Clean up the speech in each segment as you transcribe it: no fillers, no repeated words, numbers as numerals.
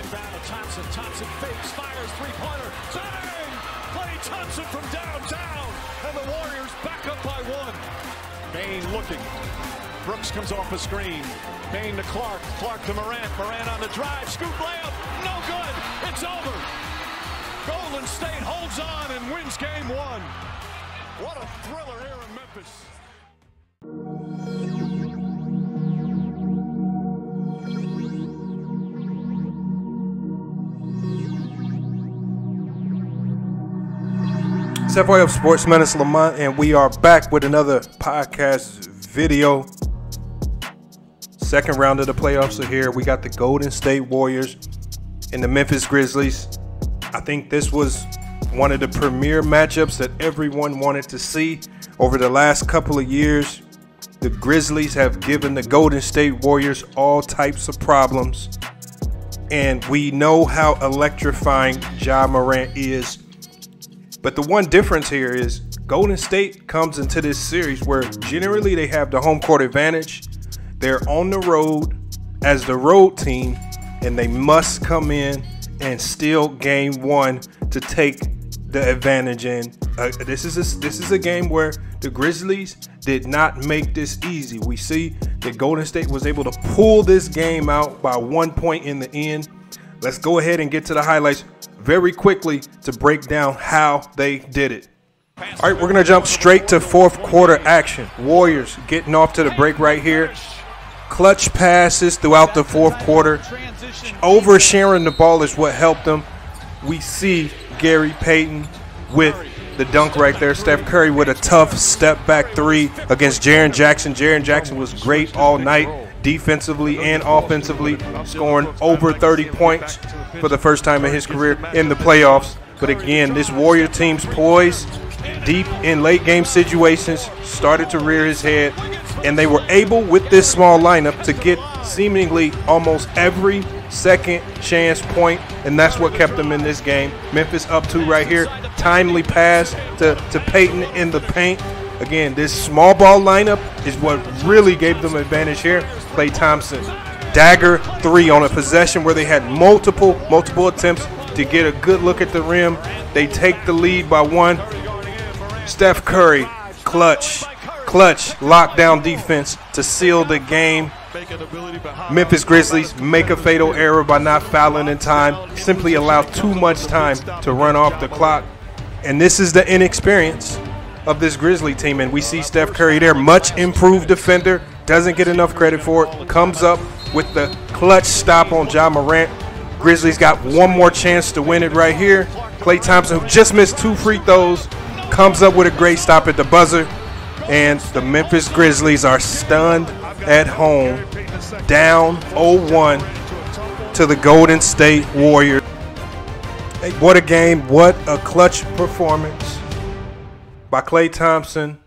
Rebound to Thompson. Thompson fakes, fires, three-pointer. Bang! Klay Thompson from downtown. And the Warriors back up by one. Bane looking. Brooks comes off a screen. Bane to Clark. Clark to Morant. Morant on the drive. Scoop layup. No good. It's over. Golden State holds on and wins game one. What a thriller here in Memphis. It's FYF Sports Menace Lamont, and we are back with another podcast video. Second round of the playoffs are here. We got the Golden State Warriors and the Memphis Grizzlies. I think this was one of the premier matchups that everyone wanted to see over the last couple of years. The Grizzlies have given the Golden State Warriors all types of problems, and we know how electrifying Ja Morant is. But the one difference here is Golden State comes into this series where generally they have the home court advantage. They're on the road as the road team, and they must come in and steal game one to take the advantage in. This is a game where the Grizzlies did not make this easy. We see that Golden State was able to pull this game out by 1 point in the end. Let's go ahead and get to the highlights very quickly to break down how they did it. All right, we're going to jump straight to fourth quarter action. Warriors getting off to the break right here. Clutch passes throughout the fourth quarter. Oversharing the ball is what helped them. We see Gary Payton with the dunk right there. Steph Curry with a tough step back three against Jaren Jackson. Jaren Jackson was great all night, defensively and offensively, scoring over 30 points for the first time in his career in the playoffs. But again, this Warrior team's poise deep in late game situations started to rear his head, and they were able with this small lineup to get seemingly almost every second chance point, and that's what kept them in this game. Memphis up 2 right here. Timely pass to Payton in the paint. Again, this small ball lineup is what really gave them advantage here. Klay Thompson, dagger 3 on a possession where they had multiple attempts to get a good look at the rim. They take the lead by 1. Steph Curry, clutch lockdown defense to seal the game. Memphis Grizzlies make a fatal error by not fouling in time, simply allow too much time to run off the clock. And this is the inexperience of this Grizzly team, and we see Steph Curry there, much improved defender, doesn't get enough credit for it, comes up with the clutch stop on Ja Morant. Grizzlies got one more chance to win it right here. Klay Thompson, who just missed 2 free throws, comes up with a great stop at the buzzer, and the Memphis Grizzlies are stunned at home, down 0-1 to the Golden State Warriors. Hey, what a game, what a clutch performance by Klay Thompson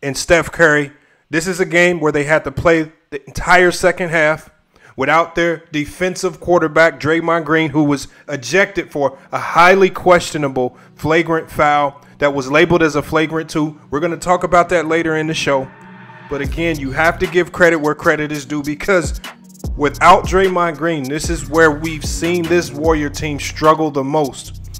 and Steph Curry. This is a game where they had to play the entire second half without their defensive quarterback, Draymond Green, who was ejected for a highly questionable flagrant foul that was labeled as a flagrant 2. We're going to talk about that later in the show. But again, you have to give credit where credit is due, because without Draymond Green, this is where we've seen this Warrior team struggle the most.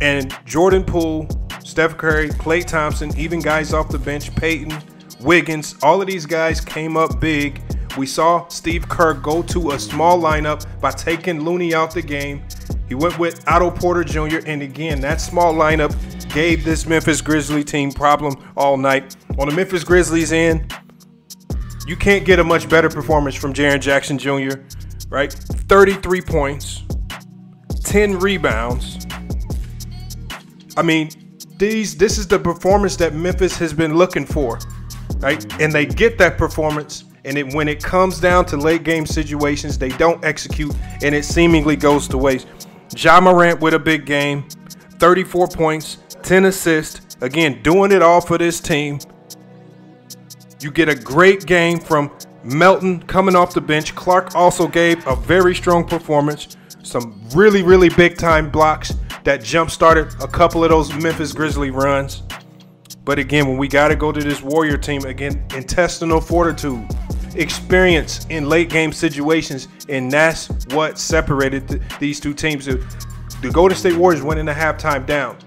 And Jordan Poole, Steph Curry, Klay Thompson, even guys off the bench, Payton, Wiggins, all of these guys came up big. We saw Steve Kerr go to a small lineup by taking Looney out the game. He went with Otto Porter Jr., and again, that small lineup gave this Memphis Grizzly team problem all night. On the Memphis Grizzlies end, you can't get a much better performance from Jaren Jackson Jr., right? 33 points, 10 rebounds. I mean, this is the performance that Memphis has been looking for, right? And they get that performance, and when it comes down to late game situations, they don't execute, and it seemingly goes to waste. Ja Morant with a big game, 34 points, 10 assists. Again, doing it all for this team. You get a great game from Melton coming off the bench. Clark also gave a very strong performance. Some really big time blocks that jump-started a couple of those Memphis Grizzly runs. But again, when we got to go to this Warrior team, again, intestinal fortitude experience in late game situations, and that's what separated these two teams. The Golden State Warriors went into halftime down,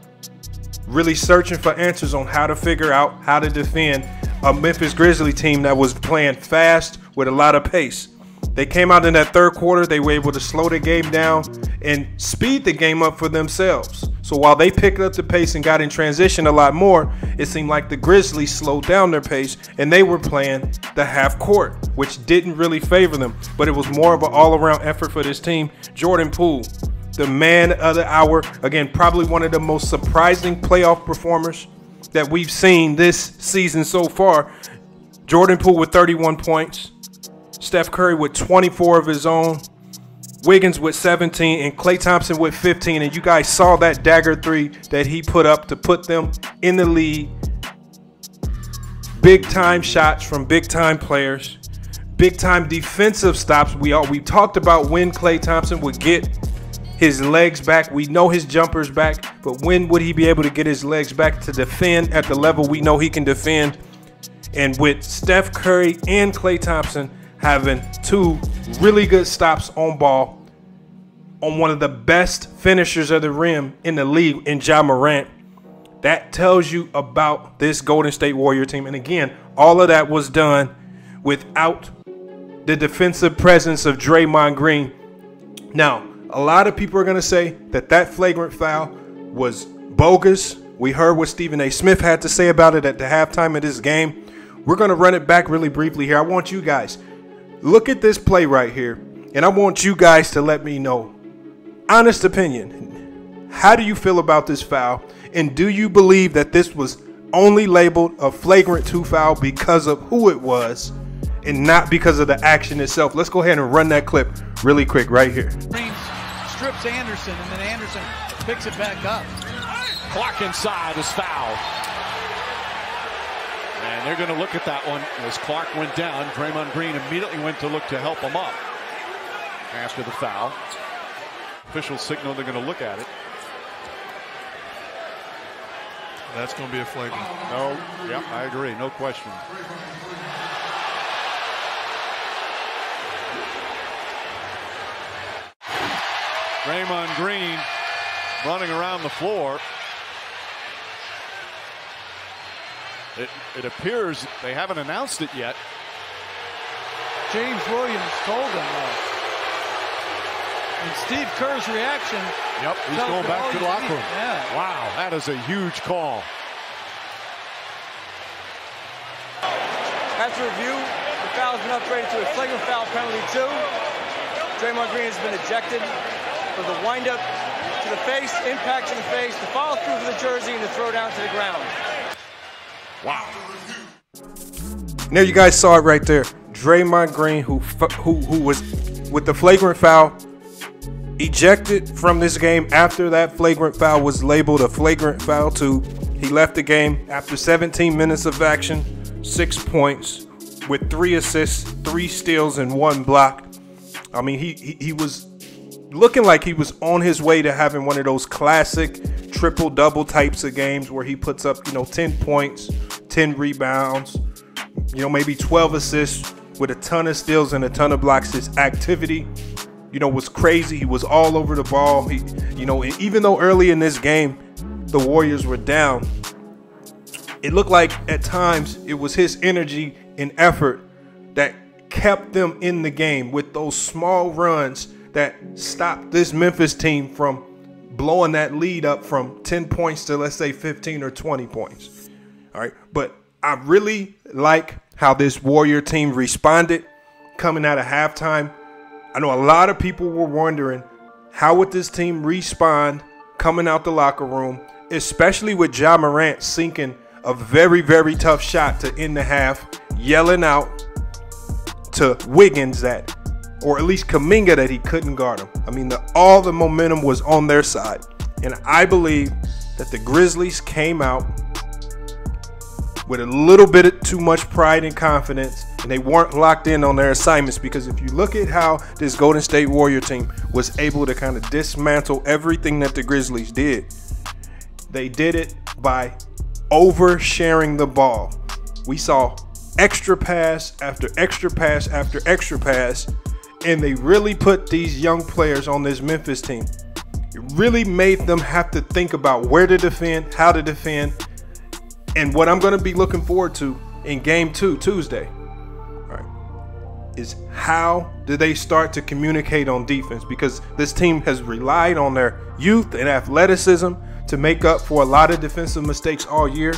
really searching for answers on how to figure out how to defend a Memphis Grizzlies team that was playing fast with a lot of pace. They came out in that third quarter. They were able to slow the game down and speed the game up for themselves. So while they picked up the pace and got in transition a lot more, it seemed like the Grizzlies slowed down their pace and they were playing the half court, which didn't really favor them. But it was more of an all-around effort for this team. Jordan Poole, the man of the hour, again, probably one of the most surprising playoff performers that we've seen this season so far. Jordan Poole with 31 points. Steph Curry with 24 of his own, Wiggins with 17, and Klay Thompson with 15. And you guys saw that dagger three that he put up to put them in the lead. Big time shots from big time players, big time defensive stops. We talked about when Klay Thompson would get his legs back. We know his jumper's back, but when would he be able to get his legs back to defend at the level we know he can defend? And with Steph Curry and Klay Thompson having two really good stops on ball on one of the best finishers of the rim in the league in Ja Morant, that tells you about this Golden State Warrior team. And again, all of that was done without the defensive presence of Draymond Green. Now, a lot of people are going to say that that flagrant foul was bogus. We heard what Stephen A. Smith had to say about it at the halftime of this game. We're going to run it back really briefly here. I want you guys, look at this play right here, and I want you guys to let me know, honest opinion, how do you feel about this foul? And do you believe that this was only labeled a flagrant 2 foul because of who it was and not because of the action itself? Let's go ahead and run that clip really quick right here. Green strips Anderson, and then Anderson picks it back up. Clark inside is fouled. And they're going to look at that one as Clark went down. Draymond Green immediately went to look to help him up after the foul. Officials signal they're going to look at it. That's going to be a flagrant. No, yeah, I agree. No question. Draymond Green running around the floor. It appears they haven't announced it yet. James Williams told him that. And Steve Kerr's reaction. Yep, he's going back to the locker room. Yeah. Wow, that is a huge call. After review, the foul has been upgraded to a flagrant foul penalty 2. Draymond Green has been ejected for the windup to the face, impact to the face, the follow through for the jersey, and the throw down to the ground. Wow. And there you guys saw it right there. Draymond Green, who was with the flagrant foul, ejected from this game after that flagrant foul was labeled a flagrant foul 2. He left the game after 17 minutes of action, 6 points with 3 assists, 3 steals, and 1 block. I mean, he was looking like he was on his way to having one of those classic triple-double types of games where he puts up, 10 points, 10 rebounds, maybe 12 assists with a ton of steals and a ton of blocks. His activity, was crazy. He was all over the ball. Even though early in this game the Warriors were down, it looked like at times it was his energy and effort that kept them in the game with those small runs that stopped this Memphis team from blowing that lead up from 10 points to, let's say, 15 or 20 points. All right. But I really like how this Warrior team responded coming out of halftime. I know a lot of people were wondering, how would this team respond coming out the locker room, especially with Ja Morant sinking a very, very tough shot to end the half, yelling out to Wiggins or at least Kuminga, that he couldn't guard him. I mean, all the momentum was on their side. And I believe that the Grizzlies came out with a little bit too much pride and confidence, and they weren't locked in on their assignments, because if you look at how this Golden State Warrior team was able to kind of dismantle everything that the Grizzlies did, they did it by oversharing the ball. We saw extra pass after extra pass after extra pass, and they really put these young players on this Memphis team. It really made them have to think about where to defend, how to defend, and what I'm going to be looking forward to in Game 2 Tuesday, all right, is how do they start to communicate on defense, because this team has relied on their youth and athleticism to make up for a lot of defensive mistakes all year.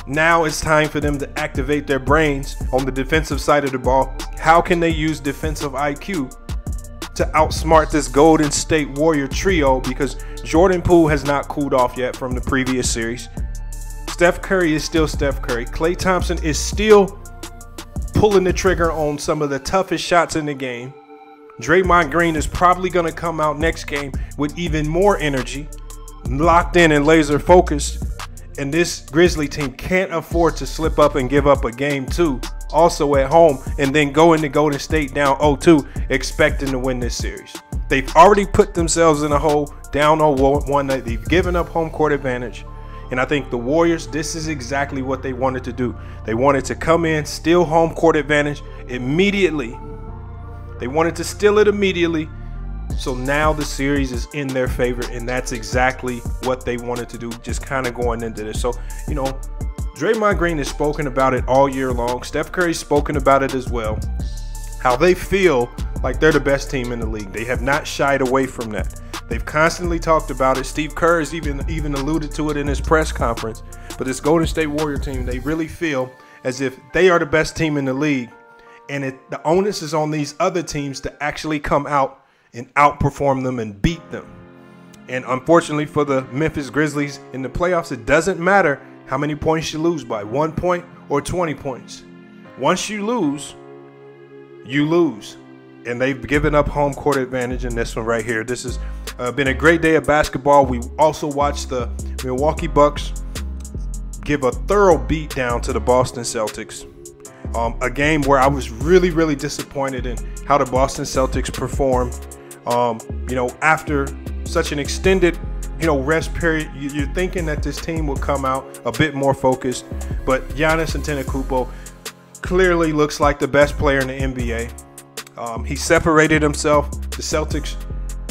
Now it's time for them to activate their brains on the defensive side of the ball. How can they use defensive IQ to outsmart this Golden State Warrior trio? Because Jordan Poole has not cooled off yet from the previous series. Steph Curry is still Steph Curry. Klay Thompson is still pulling the trigger on some of the toughest shots in the game. Draymond Green is probably going to come out next game with even more energy, locked in and laser focused. And this Grizzly team can't afford to slip up and give up a Game 2 also at home and then go into Golden State down 0-2 expecting to win this series. They've already put themselves in a hole, down 0-1. They've given up home court advantage. And I think the Warriors, this is exactly what they wanted to do. They wanted to come in, steal home court advantage immediately. They wanted to steal it immediately. So now the series is in their favor, and that's exactly what they wanted to do, just kind of going into this. So, you know, Draymond Green has spoken about it all year long. Steph Curry's spoken about it as well, how they feel like they're the best team in the league. They have not shied away from that. They've constantly talked about it. Steve Kerr has even alluded to it in his press conference. But this Golden State Warrior team, they really feel as if they are the best team in the league, and the onus is on these other teams to actually come out and outperform them and beat them. And unfortunately for the Memphis Grizzlies in the playoffs, it doesn't matter how many points you lose by, 1 point or 20 points. Once you lose, you lose. And they've given up home court advantage in this one right here. This has been a great day of basketball. We also watched the Milwaukee Bucks give a thorough beat down to the Boston Celtics. A game where I was really, really disappointed in how the Boston Celtics performed. You know, after such an extended, rest period, you're thinking that this team will come out a bit more focused. But Giannis Antetokounmpo clearly looks like the best player in the NBA. He separated himself. The Celtics,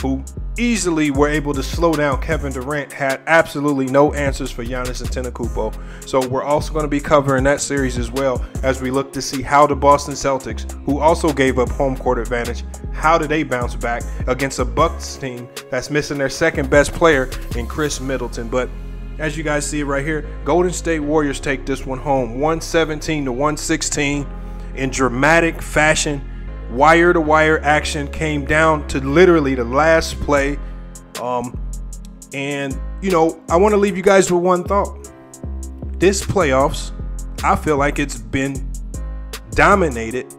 who easily were able to slow down Kevin Durant, had absolutely no answers for Giannis Antetokounmpo. So we're also going to be covering that series as well, as we look to see how the Boston Celtics, who also gave up home court advantage, how do they bounce back against a Bucks team that's missing their second best player in Chris Middleton. But as you guys see it right here, Golden State Warriors take this one home, 117-116 in dramatic fashion. Wire-to-wire action came down to literally the last play. And, I want to leave you guys with one thought. This playoffs, I feel like it's been dominated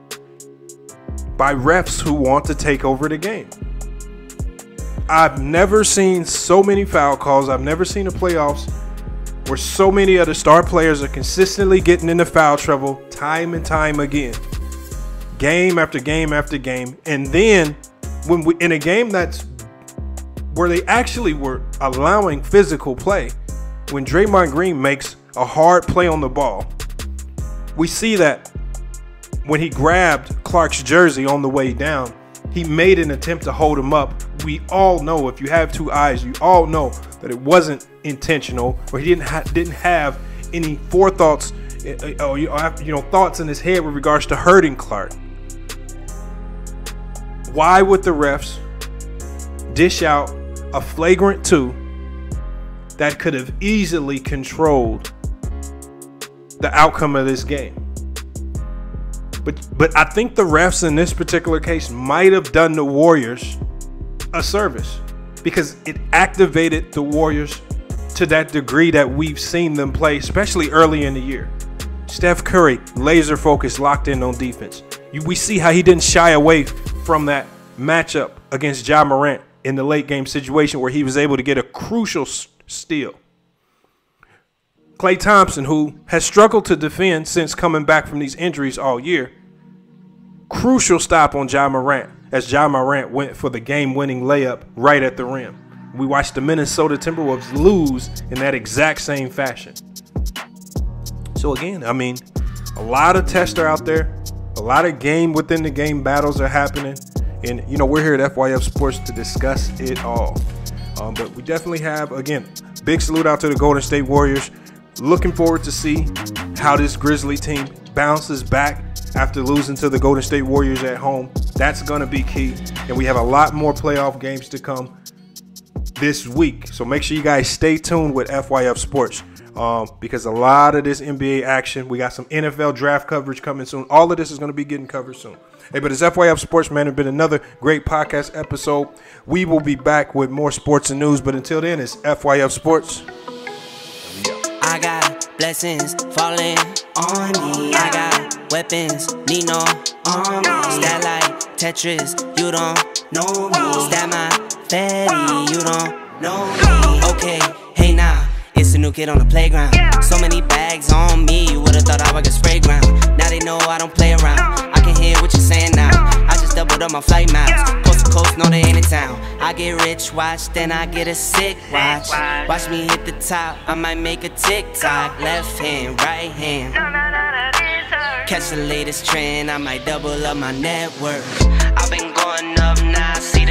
by refs who want to take over the game. I've never seen so many foul calls. I've never seen the playoffs where so many of the star players are consistently getting into foul trouble time and time again. Game after game after game. And then when in a game that's where they actually were allowing physical play, when Draymond Green makes a hard play on the ball, we see that when he grabbed Clark's jersey on the way down, he made an attempt to hold him up. We all know, if you have two eyes, you all know that it wasn't intentional, or he didn't have any forethoughts or thoughts in his head with regards to hurting Clark. Why would the refs dish out a flagrant 2 that could have easily controlled the outcome of this game? But I think the refs in this particular case might have done the Warriors a service, because it activated the Warriors to that degree that we've seen them play, especially early in the year. Steph Curry, laser focused, locked in on defense. We see how he didn't shy away from that matchup against Ja Morant in the late game situation where he was able to get a crucial steal. Klay Thompson, who has struggled to defend since coming back from these injuries all year, crucial stop on Ja Morant as Ja Morant went for the game-winning layup right at the rim. We watched the Minnesota Timberwolves lose in that exact same fashion. So again, A lot of tester out there. A lot of game within the game battles are happening. And, you know, we're here at FYF Sports to discuss it all. But we definitely have, again, big salute out to the Golden State Warriors. Looking forward to see how this Grizzly team bounces back after losing to the Golden State Warriors at home. That's going to be key. And we have a lot more playoff games to come this week. So make sure you guys stay tuned with FYF Sports because a lot of this NBA action, we got some NFL draft coverage coming soon. All of this is going to be getting covered soon. Hey, but it's FYF Sports, man. It's been another great podcast episode. We will be back with more sports and news. But until then, it's FYF Sports. I got blessings falling on me. I got weapons, need no army. Stat like Tetris, you don't know me. Stat my fatty, you don't know me. Okay, hey now, it's a new kid on the playground. So many bags on me, you would've thought I was a spray ground. Now they know I don't play around. I can hear what you're saying now. I just doubled up my flight miles. Coast to coast, no they ain't in town. I get rich, watch, then I get a sick watch. Watch me hit the top, I might make a TikTok. Left hand, right hand. Catch the latest trend, I might double up my net worth. I've been going up, now I see